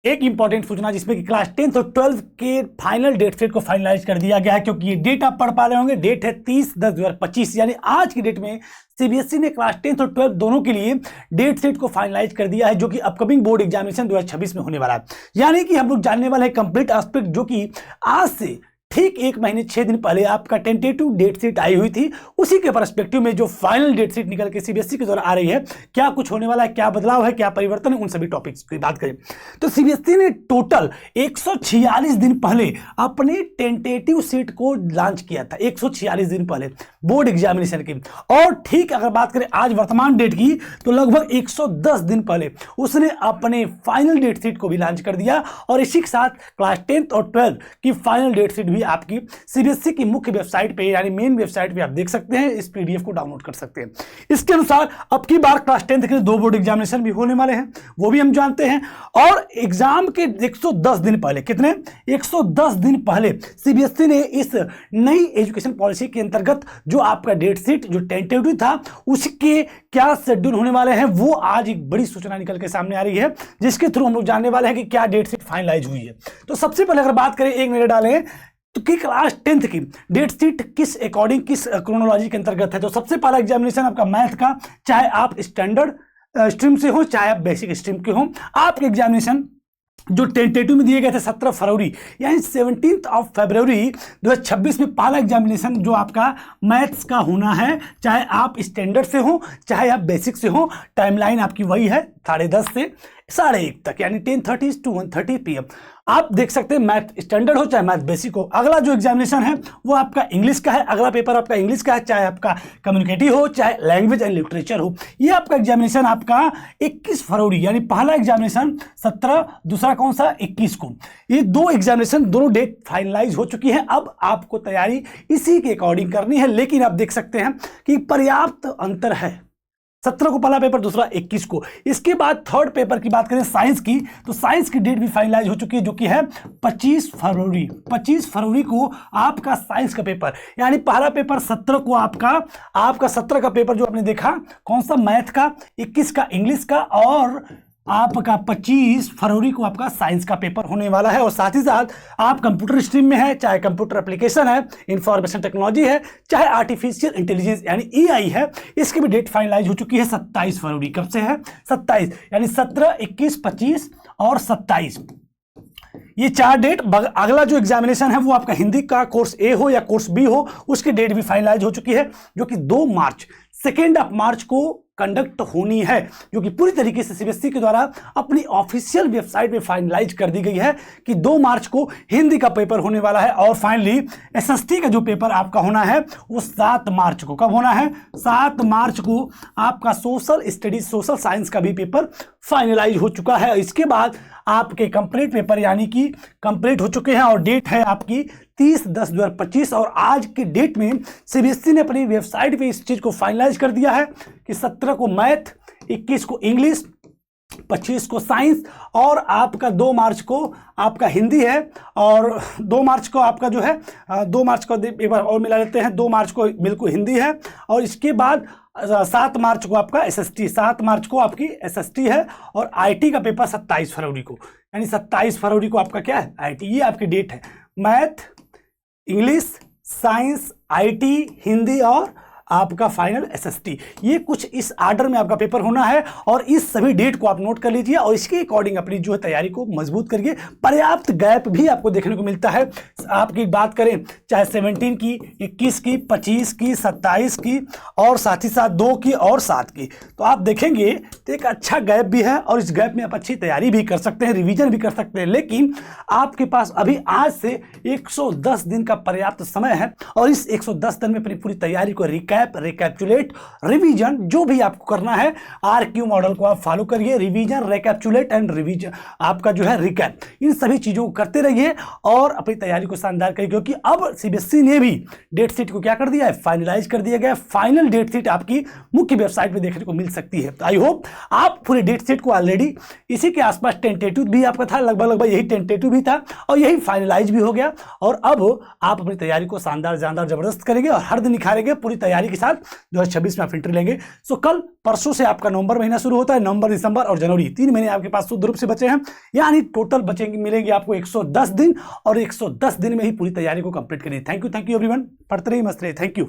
एक इंपॉर्टेंट सूचना जिसमें कि क्लास 10th और 12th के फाइनल डेट सेट को फाइनलाइज कर दिया गया है, क्योंकि ये डेट आप पढ़ पा रहे होंगे। डेट है 30/10/2025, यानी आज की डेट में सीबीएसई ने क्लास 10th और 12th दोनों के लिए डेट सेट को फाइनलाइज कर दिया है, जो कि अपकमिंग बोर्ड एग्जामिनेशन 2026 में होने वाला है। यानी कि हम लोग जानने वाले हैं कंप्लीट एस्पेक्ट, जो कि आज से ठीक 1 महीने 6 दिन पहले आपका टेंटेटिव डेट शीट आई हुई थी, उसी के परस्पेक्टिव में जो फाइनल डेट शीट निकल के सीबीएसई के द्वारा आ रही है, क्या कुछ होने वाला है, क्या बदलाव है, क्या परिवर्तन है, उन सभी टॉपिक्स की बात करें तो सीबीएसई ने टोटल 146 दिन पहले अपने टेंटेटिव शीट को लॉन्च किया था। 146 दिन पहले बोर्ड एग्जामिनेशन की। और ठीक अगर बात करें आज वर्तमान डेट की, तो लगभग 110 दिन पहले उसने अपने फाइनल डेट शीट को भी लॉन्च कर दिया। और इसी के साथ क्लास 10th और 12th की फाइनल डेट शीट भी आपकी सीबीएसई की मुख्य वेबसाइट पे यानी मेन वेबसाइट पे आप देख सकते हैं। इस पीडीएफ को डाउनलोड कर सकते हैं। इसके अनुसार अब की बार क्लास 10th के 2 बोर्ड एग्जामिनेशन भी होने वाले हैं, वो भी हम जानते हैं। और एग्जाम के 110 दिन पहले, कितने 110 दिन पहले सीबीएसई ने इस नई एजुकेशन पॉलिसी के अंतर्गत जो आपका डेट शीट जो टेंटेटिव था, उसके क्या शेड्यूल होने वाले हैं, वो आज एक बड़ी सूचना निकल के सामने आ रही है, जिसके थ्रू हम लोग जानने वाले हैं कि क्या डेट शीट फाइनलाइज हुई है। तो सबसे पहले अगर बात करें, एक नजर डालें तो कि क्लास 10th की डेट शीट किस अकॉर्डिंग, किस क्रोनोलॉजी के अंतर्गत है। तो सबसे पहला एग्जामिनेशन आपका मैथ का, चाहे आप स्टैंडर्ड स्ट्रीम से हो, चाहे आप बेसिक स्ट्रीम के हो, आपके एग्जामिनेशन जो टेंटेटिव में दिए गए थे 17 फरवरी यानी 17 फरवरी 2026 में पहला एग्जामिनेशन जो आपका मैथ्स का होना है, चाहे आप स्टैंडर्ड से हो, चाहे आप बेसिक से हो। टाइमलाइन आपकी वही है 10:30 से 1:30 तक, यानी 10:30 to 1:30 PM। आप देख सकते हैं मैथ स्टैंडर्ड हो चाहे मैथ बेसिक हो। अगला जो एग्जामिनेशन है वो आपका इंग्लिश का है। अगला पेपर आपका इंग्लिश का है, चाहे आपका कम्युनिकेटिव हो, चाहे लैंग्वेज एंड लिटरेचर हो। ये आपका एग्जामिनेशन आपका 21 फरवरी यानी पहला एग्जामिनेशन 17, दूसरा कौन सा 21 को। ये 2 एग्जामिनेशन दोनों डेट फाइनलाइज हो चुकी है। अब आपको तैयारी इसी के अकॉर्डिंग करनी है, लेकिन आप देख सकते हैं कि पर्याप्त अंतर है। 17 को पहला पेपर, दूसरा 21 को। इसके बाद थर्ड पेपर की बात करें साइंस की, तो साइंस की डेट भी फाइनलाइज हो चुकी है, जो कि है 25 फरवरी। 25 फरवरी को आपका साइंस का पेपर, यानी पहला पेपर 17 को आपका 17 का पेपर जो आपने देखा कौन सा मैथ का, 21 का इंग्लिश का, और आपका 25 फरवरी को आपका साइंस का पेपर होने वाला है। और साथ ही साथ आप कंप्यूटर स्ट्रीम में है, चाहे कंप्यूटर एप्लीकेशन है, इंफॉर्मेशन टेक्नोलॉजी है, चाहे आर्टिफिशियल इंटेलिजेंस यानी एआई है, इसकी भी डेट फाइनलाइज हो चुकी है 27 फरवरी। कब से है 27, यानी 17, 21, 25 और 27, ये 4 डेट। अगला जो एग्जामिनेशन है वो आपका हिंदी का कोर्स ए हो या कोर्स बी हो, उसकी डेट भी फाइनलाइज हो चुकी है, जो कि 2 मार्च 2 मार्च को कंडक्ट होनी है, जो कि पूरी तरीके से सीबीएसई के द्वारा अपनी ऑफिशियल वेबसाइट में फाइनलाइज कर दी गई है कि 2 मार्च को हिंदी का पेपर होने वाला है। और फाइनली एसएसटी का जो पेपर आपका होना है वो 7 मार्च को। कब होना है 7 मार्च को आपका सोशल स्टडीज, सोशल साइंस का भी पेपर फाइनलाइज हो चुका है। इसके बाद आपके कंप्लीट पेपर यानी कि कंप्लीट हो चुके हैं, और डेट है आपकी 30/10/2025। और आज की डेट में सीबीएसई ने अपनी वेबसाइट पे इस चीज को फाइनलाइज कर दिया है कि 17 को मैथ, 21 को इंग्लिश, 25 को साइंस, और आपका 2 मार्च को आपका हिंदी है। और 2 मार्च को आपका जो है 2 मार्च को एक बार और मिला लेते हैं, 2 मार्च को बिल्कुल हिंदी है। और इसके बाद 7 मार्च को आपका एसएसटी, 7 मार्च को आपकी एसएसटी है। और आईटी का पेपर 27 फरवरी को, यानी 27 फरवरी को आपका क्या है आईटी। ये आपकी डेट है, math, English, science, IT, Hindi और आपका फाइनल एसएसटी। ये कुछ इस आर्डर में आपका पेपर होना है। और इस सभी डेट को आप नोट कर लीजिए और इसके अकॉर्डिंग अपनी जो है तैयारी को मजबूत करिए। पर्याप्त गैप भी आपको देखने को मिलता है। आपकी बात करें चाहे 17 की, 21 की, 25 की, 27 की, और साथ ही साथ 2 की और 7 की, तो आप देखेंगे तो एक अच्छा गैप भी है। और इस गैप में आप अच्छी तैयारी भी कर सकते हैं, रिवीजन भी कर सकते हैं। लेकिन आपके पास अभी आज से 110 दिन का पर्याप्त समय है, और इस 110 दिन में अपनी पूरी तैयारी को रिकैप्चुलेट, रिवीजन जो भी आपको करना है, आरक्यू मॉडल को आप फॉलो करिए। रिवीजन, रिकैप्चुलेट एंड रिवीजन, आपका जो है रिकैप, इन सभी चीजों को करते रहिए और अपनी तैयारी को शानदार करिए। क्योंकि अब सीबीएसई ने भी डेट शीट को क्या कर दिया है, फाइनलाइज कर दिया गया। फाइनल डेट शीट आपकी मुख्य वेबसाइट पे देखने को मिल सकती है। तो आई होप आप पूरे डेट शीट को ऑलरेडी इसी के आसपास टेंटेटिव भी आपका था, लगभग यही टेंटेटिव भी था और यही फाइनलाइज भी हो गया। और अब आप अपनी तैयारी को शानदार, जानदार, जबरदस्त करेंगे और हर दिन निखारेंगे, पूरी तैयारी तैयारी के साथ 2026 में आप एंट्री लेंगे। सो कल परसों से आपका नवंबर महीना शुरू होता है। नवंबर, दिसंबर और जनवरी 3 महीने आपके पास शुद्ध रूप से बचे हैं, यानी टोटल बचेंगे मिलेंगे आपको 110 दिन, और 110 दिन में ही पूरी तैयारी को कंप्लीट करिए। Thank you everyone. पढ़ते रहिए, मस्त रहिए। Thank you.